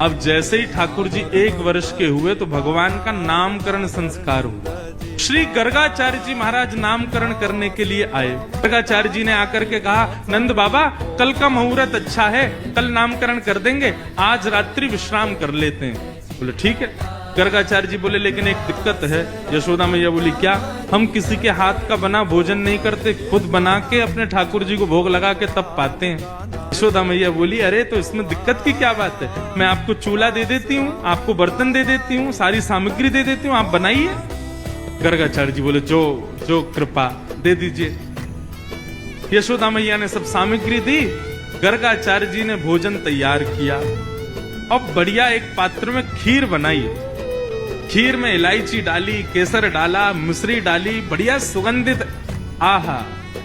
अब जैसे ही ठाकुर जी 1 वर्ष के हुए तो भगवान का नामकरण संस्कार हुआ। श्री गर्गाचार्य जी महाराज नामकरण करने के लिए आए। गर्गाचार्य जी ने आकर के कहा, नंद बाबा कल का मुहूर्त अच्छा है, कल नामकरण कर देंगे, आज रात्रि विश्राम कर लेते हैं। बोले ठीक है। गर्गाचार्य जी बोले लेकिन एक दिक्कत है। यशोदा मैया बोली क्या? हम किसी के हाथ का बना भोजन नहीं करते, खुद बना के अपने ठाकुर जी को भोग लगा के तब पाते हैं। यशोदा मैया बोली अरे तो इसमें दिक्कत की क्या बात है, मैं आपको चूल्हा दे देती हूँ, आपको बर्तन दे देती हूँ, सारी सामग्री दे देती हूँ, आप बनाइए। गर्गाचार्य जी बोले जो जो कृपा दे दीजिए। यशोदा मैया ने सब सामग्री दी, गर्गाचार्य जी ने भोजन तैयार किया। अब बढ़िया एक पात्र में खीर बनाई। खीर में इलायची डाली, केसर डाला, मिश्री डाली, बढ़िया सुगंधित। आहा,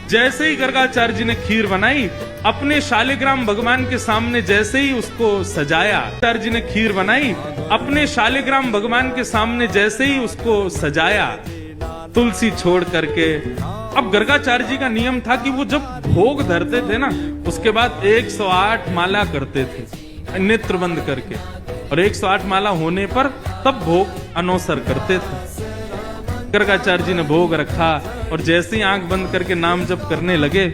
जैसे ही गर्गाचार्य जी ने खीर बनाई, अपने शालिग्राम भगवान के सामने जैसे ही उसको सजाया, गर्गाचार्य जी ने खीर बनाई, अपने शालिग्राम भगवान के सामने जैसे ही उसको सजाया, तुलसी छोड़ करके। अब गर्गाचार्य जी का नियम था कि वो जब भोग धरते थे ना, उसके बाद 108 माला करते थे नेत्र बंद करके, और 108 माला होने पर तब भोग अनौसर करते थे। गर्गाचार्य जी ने भोग रखा और जैसे ही आंख बंद करके नाम जप करने लगे,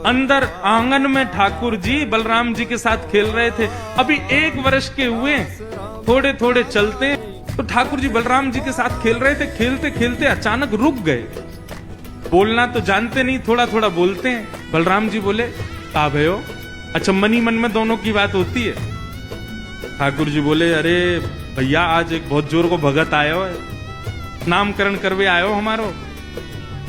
अंदर आंगन में ठाकुर जी बलराम जी के साथ खेल रहे थे। अभी 1 वर्ष के हुए, थोड़े थोड़े चलते, तो ठाकुर जी बलराम जी के साथ खेल रहे थे। खेलते खेलते अचानक रुक गए। बोलना तो जानते नहीं, थोड़ा थोड़ा बोलते हैं। बलराम जी बोले का भयो? अच्छा, मनी मन में दोनों की बात होती है। ठाकुर जी बोले अरे भैया आज एक बहुत जोर को भगत आयो है, नामकरण करवे आयो हमारो।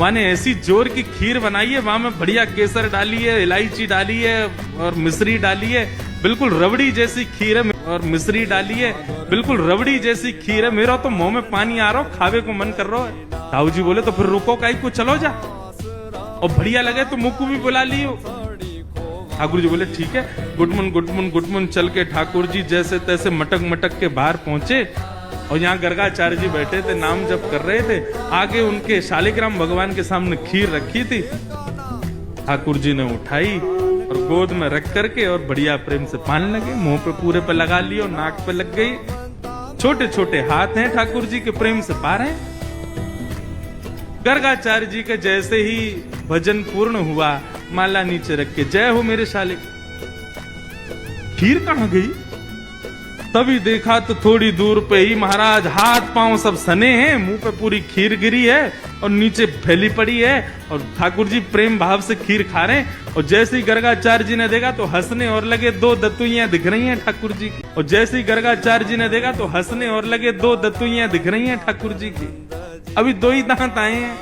माने ऐसी जोर की खीर बनाई है, वहां में बढ़िया केसर डाली है, इलायची डाली है और मिश्री डाली है, बिल्कुल रबड़ी जैसी खीर है, और मिश्री डाली है, बिल्कुल रबड़ी जैसी खीर है। मेरा तो मुंह में पानी आ रहा हो, खावे को मन कर रहा है। ताऊ जी बोले तो फिर रुको काई को, चलो जा, और बढ़िया लगे तो मुक्कू भी बुला लियो। ठाकुर जी बोले ठीक है। गुडमुन गुडमुन गुडमुन चल के ठाकुर जी जैसे तैसे मटक मटक के बाहर पहुंचे, और यहाँ गर्गाचार्य जी बैठे थे, नाम जप कर रहे थे। आगे उनके शालिग्राम भगवान के सामने खीर रखी थी। ठाकुर जी ने उठाई और गोद में रख करके और बढ़िया प्रेम से पान लगे, मुंह पे पूरे पे लगा लियो, नाक पे लग गई। छोटे छोटे हाथ हैं ठाकुर जी के, प्रेम से पा रहे हैं। गर्गाचार्य जी के जैसे ही भजन पूर्ण हुआ, माला नीचे रख के जय हो मेरे शालिक। खीर कहां गई? तभी देखा तो थोड़ी दूर पे ही महाराज हाथ पांव सब सने हैं, मुंह पे पूरी खीर गिरी है और नीचे फैली पड़ी है, और ठाकुर जी प्रेम भाव से खीर खा रहे हैं। और जैसे ही गर्गाचार्य जी ने देखा तो हंसने और लगे, 2 दतुइयां दिख रही हैं ठाकुर जी की। और जैसे ही गर्गाचार्य जी ने देखा तो हंसने और लगे, 2 दतुइयां दिख रही हैं ठाकुर जी की। अभी 2 ही दांत आए हैं।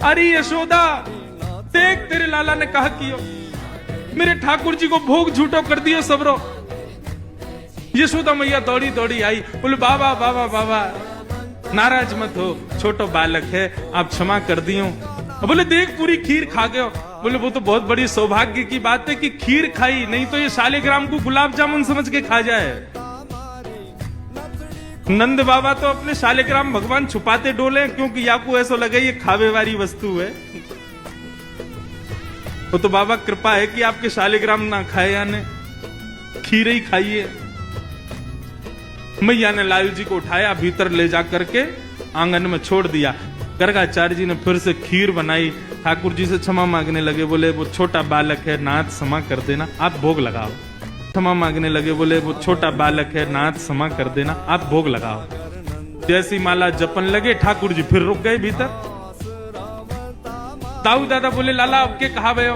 अरे यशोदा देख, तेरे लाला ने कहा कियो, मेरे ठाकुर जी को भोग झूठो कर दियो सबरो। यशोदा मैया दौड़ी दौड़ी आई, बोले बाबा बाबा बाबा नाराज मत हो, छोटो बालक है, आप क्षमा कर दियो। बोले देख पूरी खीर खा गए। बोले वो तो बहुत बड़ी सौभाग्य की बात है कि खीर खाई, नहीं तो ये शालिग्राम को गुलाब जामुन समझ के खा जाए। नंद बाबा तो अपने शालिग्राम भगवान छुपाते डोले, क्योंकि आपको ऐसा लगे ये खावे वाली वस्तु है। तो बाबा कृपा है कि आपके शालिग्राम ना खाए, यानी खीर ही खाइए। मैया ने लालू जी को उठाया, भीतर ले जा करके आंगन में छोड़ दिया। गर्गाचार्य जी ने फिर से खीर बनाई, ठाकुर जी से क्षमा मांगने लगे। बोले वो छोटा बालक है, नाथ क्षमा कर देना, आप भोग लगाओ। क्षमा मांगने लगे, बोले वो छोटा बालक है, नाथ क्षमा कर देना, आप भोग लगाओ। जैसी माला जपन लगे, ठाकुर जी फिर रुक गए भीतर। ताऊ दादा बोले लाला अब के कहा भयो?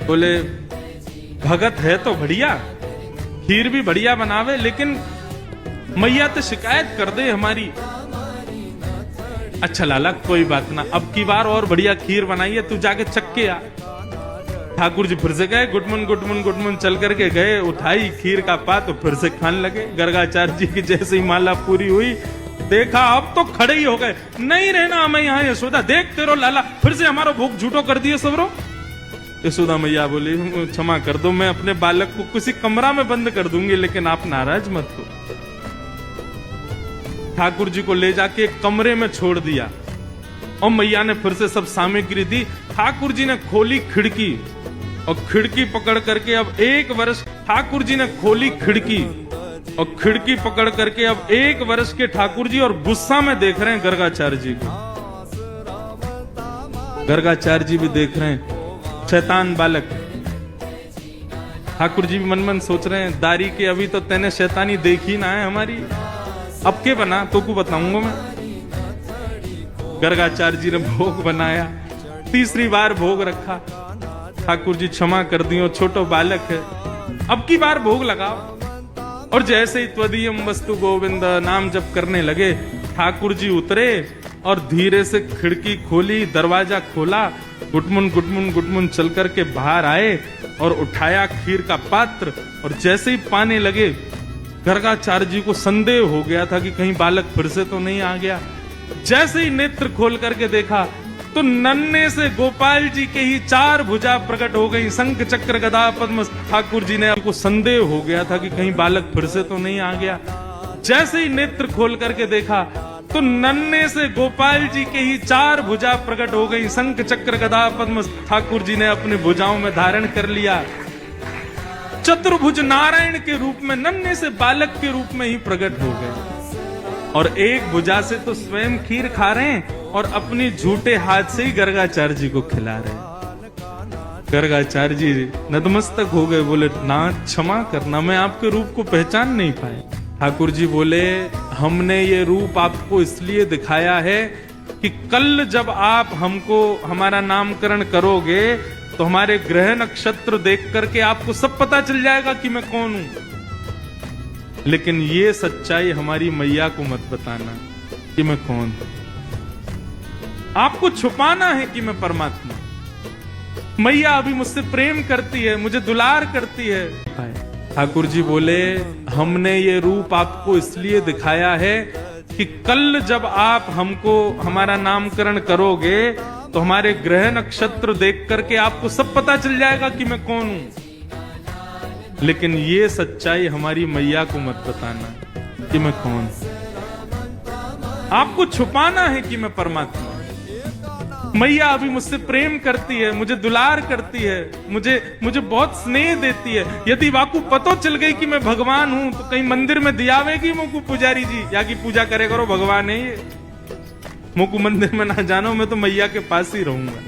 बोले भगत है तो बढ़िया, खीर भी बढ़िया बनावे, लेकिन मैया तो शिकायत कर दे हमारी। अच्छा लाला कोई बात ना, अब की बार और बढ़िया खीर बनाई है, तू जाके चक्के आ। ठाकुर जी फिर से गए, गुडमुन गुडमुन गुडमुन चल करके गए, उठाई खीर का पात तो फिर से खाने लगे। गर्गाचार्य जी की जैसे ही माला पूरी हुई, देखा अब तो खड़े ही हो गए, नहीं रहना हमें यहाँ यशोदा, देख तेरो लाला फिर से हमारा भोग झूठो कर दिए सबरो। यशोदा मैया बोली क्षमा कर दो, मैं अपने बालक को किसी कमरा में बंद कर दूंगी, लेकिन आप नाराज मत हो। ठाकुर जी को ले जाके एक कमरे में छोड़ दिया और मैया ने फिर से सब सामग्री दी। ठाकुर जी ने खोली खिड़की और खिड़की पकड़ करके अब 1 वर्ष ठाकुर जी ने खोली खिड़की और खिड़की पकड़ करके अब 1 वर्ष के ठाकुर जी और गुस्सा में देख रहे हैं गर्गाचार्य जी को। गर्गाचार्य जी भी देख रहे हैं शैतान बालक। ठाकुर जी भी मन मन सोच रहे हैं दारी के अभी तो तेने शैतानी देखी ना है हमारी, अब के बना तो को बताऊंगा मैं। गर्गाचार्य जी ने भोग बनाया, तीसरी बार भोग रखा। ठाकुर जी क्षमा कर दियो, छोटो बालक है, अब की बार भोग लगाओ। और जैसे ही त्वदीयम वस्तु गोविंद नाम जप करने लगे, ठाकुर जी उतरे और धीरे से खिड़की खोली, दरवाजा खोला, गुटमुन गुटमुन गुटमुन चल करके बाहर आए और उठाया खीर का पात्र। और जैसे ही पाने लगे, गर्गाचार्य जी को संदेह हो गया था कि कहीं बालक फिर से तो नहीं आ गया। जैसे ही नेत्र खोल करके देखा तो नन्हे से गोपाल जी के ही 4 भुजा प्रकट हो गई, शंख चक्र गदा पद्म। ठाकुर जी ने आपको संदेह हो गया था कि कहीं बालक फिर से तो नहीं आ गया। जैसे ही नेत्र खोल करके देखा तो नन्हे से गोपाल जी के ही 4 भुजा प्रकट हो गई, शंख चक्र गदा पद्म। ठाकुर जी ने अपने भुजाओं में धारण कर लिया, चतुर्भुज नारायण के रूप में नन्हे से बालक के रूप में ही प्रकट हो गए। और एक भुजा से तो स्वयं खीर खा रहे हैं और अपनी झूठे हाथ से ही गर्गाचार्य जी को खिला रहे हैं। गर्गाचार्य जी नतमस्तक हो गए, बोले नाथ क्षमा करना, मैं आपके रूप को पहचान नहीं पाए। ठाकुर जी बोले हमने ये रूप आपको इसलिए दिखाया है कि कल जब आप हमको हमारा नामकरण करोगे तो हमारे ग्रह नक्षत्र देख करके आपको सब पता चल जाएगा कि मैं कौन हूं। लेकिन ये सच्चाई हमारी मैया को मत बताना कि मैं कौन हूं। आपको छुपाना है कि मैं परमात्मा। मैया अभी मुझसे प्रेम करती है, मुझे दुलार करती है। ठाकुर जी बोले हमने ये रूप आपको इसलिए दिखाया है कि कल जब आप हमको हमारा नामकरण करोगे तो हमारे ग्रह नक्षत्र देख करके आपको सब पता चल जाएगा कि मैं कौन हूं। लेकिन ये सच्चाई हमारी मैया को मत बताना कि मैं कौन हूं। आपको छुपाना है कि मैं परमात्मा। मैया अभी मुझसे प्रेम करती है, मुझे दुलार करती है, मुझे बहुत स्नेह देती है। यदि वाकू पतो चल गई कि मैं भगवान हूं तो कहीं मंदिर में दियावेगी मुझको पुजारी जी, या की पूजा करे करो, भगवान है ये। मुझको मंदिर में ना जानो, मैं तो मैया के पास ही रहूंगा।